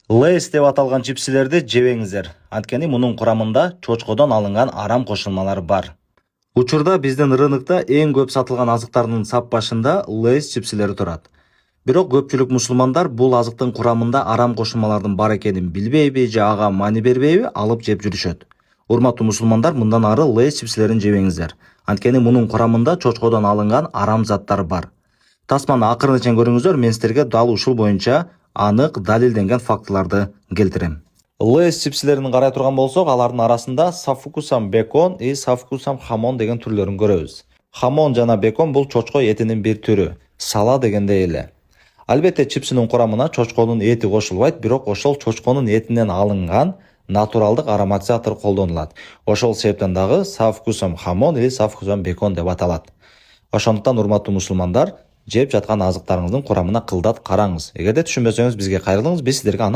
Лейс деп аталган чипсилерди жебеңиздер. Анткени мунун курамында чочкодон алынган арам кошулмалар бар. Учурда биздин рынокто эң көп сатылган азыктардын сап башында Лейс чипсилери турат. Бирок көпчүлүк мусулмандар бул азыктын курамында арам кошулмалардын бар экенин билбейби же ага маани бербейби алып жеп жүрүшөт. Урматтуу мусулмандар, мындан ары Лейс чипсилерин жебеңиздер. Анткени мунун курамында чочкодон алынган арам заттар бар. Тасманы акырын чейин көрүңүздөр, мен силерге дал ушул боюнча анык далилденген фактыларды келтирем. Лейс чипсилерин карай турган болсок, алардын арасында со вкусом бекон и со вкусом хамон деген түрлөрүн көрөбүз. Хамон жана бекон бул чочко этинин бир түрү, сала дегендей эле. Албетте чипсинин курамына чочконун эти кошулбайт, бирок ошол чочконун этинен алынган натуралдык ароматизатор колдонулат. Ошол себептен дагы со вкусом хамон или со вкусом бекон деп аталат. Ошондуктан урматтуу мусулмандар, жеп жаткан азыктарыңыздын курамына кылдат караңыз. Эгерде түшүнбөсөңүз бизге кайрылыңыз, биз сиздерге